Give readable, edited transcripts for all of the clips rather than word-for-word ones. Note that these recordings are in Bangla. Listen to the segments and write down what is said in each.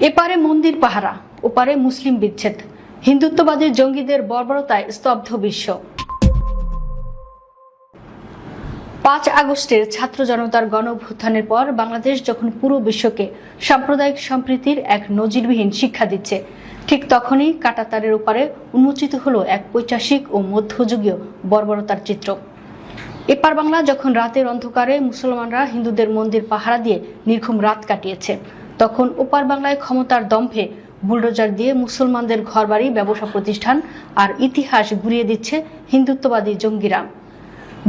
এপারে মন্দির পাহারা, ওপারে মুসলিম বিচ্ছেদ, হিন্দুত্ববাদী জঙ্গিদের বর্বরতায় স্তব্ধ বিশ্ব। ৫ আগস্টের ছাত্র জনতার গণঅভ্যুত্থানের পর বাংলাদেশ যখন পুরো বিশ্বকে সাম্প্রদায়িক সম্প্রীতির এক নজিরবিহীন শিক্ষা দিচ্ছে, ঠিক তখনই কাঁটাতারের ওপারে উন্মোচিত হলো এক পৈশাচিক ও মধ্যযুগীয় বর্বরতার চিত্র। এপার বাংলা যখন রাতের অন্ধকারে মুসলমানরা হিন্দুদের মন্দির পাহারা দিয়ে নির্ঘুম রাত কাটিয়েছে, তখন ওপার বাংলায় ক্ষমতার দম্ভে বুলডোজার দিয়ে মুসলমানদের ঘরবাড়ি, ব্যবসা প্রতিষ্ঠান আর ইতিহাস ঘুরিয়ে দিচ্ছে হিন্দুত্ববাদী জঙ্গিরা।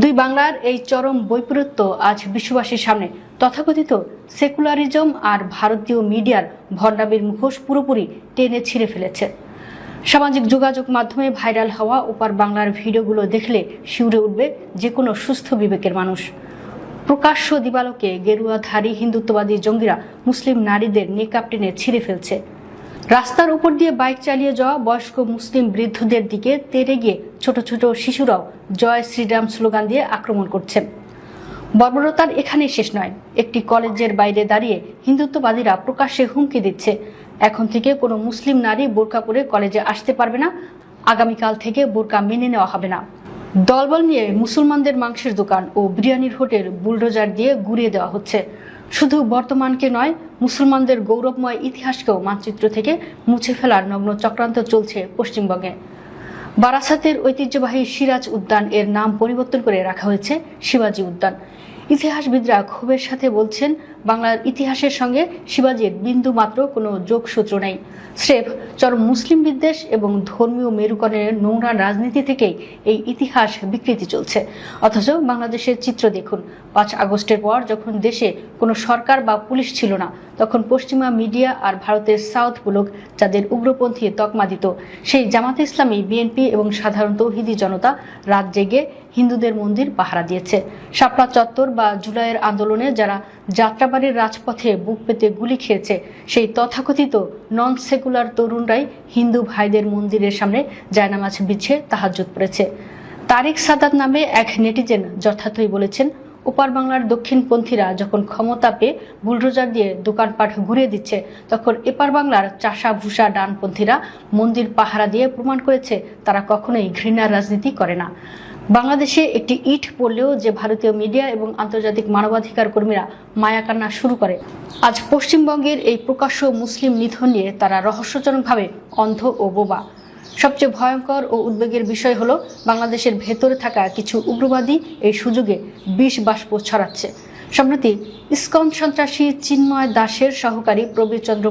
দুই বাংলার এই চরম বৈপরীত্য আজ বিশ্ববাসীর সামনে তথাকথিত সেকুলারিজম আর ভারতীয় মিডিয়ার ভণ্ডামির মুখোশ পুরোপুরি টেনে ছিঁড়ে ফেলেছে। সামাজিক যোগাযোগ মাধ্যমে ভাইরাল হওয়া ওপার বাংলার ভিডিওগুলো দেখলে শিউরে উঠবে যে কোনো সুস্থ বিবেকের মানুষ। প্রকাশ্য দিবালোকে গেরুয়াধারী হিন্দুত্ববাদী জঙ্গিরা মুসলিম নারীদের নেকাব টেনে ছিঁড়ে ফেলছে। রাস্তার উপর দিয়ে বাইক চালিয়ে যাওয়া বয়স্ক মুসলিম বৃদ্ধদের দিকে তেড়ে গিয়ে ছোট ছোট শিশুরাও জয় শ্রীরাম স্লোগান দিয়ে আক্রমণ করছে। বর্বরতার এখানেই শেষ নয়। একটি কলেজের বাইরে দাঁড়িয়ে হিন্দুত্ববাদীরা প্রকাশ্যে হুমকি দিচ্ছে, এখন থেকে কোনো মুসলিম নারী বোরকা পরে কলেজে আসতে পারবে না, আগামীকাল থেকে বোরকা মেনে নেওয়া হবে না। দলবল নিয়ে মুসলমানদের মাংসের দোকান ও বিরিয়ানির হোটেল বুলডোজার দিয়ে গুঁড়িয়ে দেওয়া হচ্ছে। শুধু বর্তমানকে নয়, মুসলমানদের গৌরবময় ইতিহাসকেও মানচিত্র থেকে মুছে ফেলার নগ্ন চক্রান্ত চলছে পশ্চিমবঙ্গে। বারাসাতের ঐতিহ্যবাহী সিরাজ উদ্যান এর নাম পরিবর্তন করে রাখা হয়েছে শিবাজী উদ্যান। ইতিহাসবিদরা ক্ষোভের সাথে বলছেন, বাংলার ইতিহাসের সঙ্গে শিবাজীর বিন্দু মাত্র কোনো যোগসূত্র নেই। স্রেফ চরম মুসলিম বিদ্বেষ এবং ধর্মীয় মেরুকরণের নোংরা রাজনীতি থেকেই এই ইতিহাস বিকৃতি চলছে। অথচ বাংলাদেশের চিত্র দেখুন। ৫ আগস্টের পর যখন দেশে কোনো সরকার বা পুলিশ ছিল না, তখন পশ্চিমা মিডিয়া আর ভারতের সাউথ ব্লক যাদের উগ্রপন্থী তকমা দিত, সেই জামাতে ইসলামী, বিএনপি এবং সাধারণ তৌহিদি জনতা রাত জেগে হিন্দুদের মন্দির পাহারা দিয়েছে। শাপলা চত্বর বা জুলাইয়ের আন্দোলনে যারা যাত্রাবাড়ির রাজপথে বুক পেতে গুলি খেয়েছে, সেই তথাকথিত নন সেকুলার তরুণরাই হিন্দু ভাইদের মন্দিরের সামনে জায়নামাজ বিছিয়ে তাহাজ্জুদ পড়েছে। তারিক সাদাত নামে এক নেটিজেন যথার্থই বলেছেন, ওপার বাংলার দক্ষিণপন্থীরা যখন ক্ষমতা পেয়ে বুলডোজার দিয়ে দোকানপাট ঘুরিয়ে দিচ্ছে, তখন এপার বাংলার চাষা ভুষা ডানপন্থীরা মন্দির পাহারা দিয়ে প্রমাণ করেছে তারা কখনোই ঘৃণার রাজনীতি করে না। বাংলাদেশে একটি ইট পড়লেও যে ভারতীয় মিডিয়া এবং আন্তর্জাতিক মানবাধিকার কর্মীরা মায়া কান্না শুরু করে, আজ পশ্চিমবঙ্গের এই প্রকাশ্য মুসলিম নিধন নিয়ে তারা রহস্যজনকভাবে অন্ধ ও বোবা। সবচেয়ে ভয়ঙ্কর ও উদ্বেগের বিষয় হলো, বাংলাদেশের ভেতরে থাকা কিছু উগ্রবাদী এই সুযোগে বিষ বাষ্প ছড়াচ্ছে। সম্প্রতি ইসকন সন্ত্রাসী চিন্ময় দাসের সহকারী প্রবীর চন্দ্র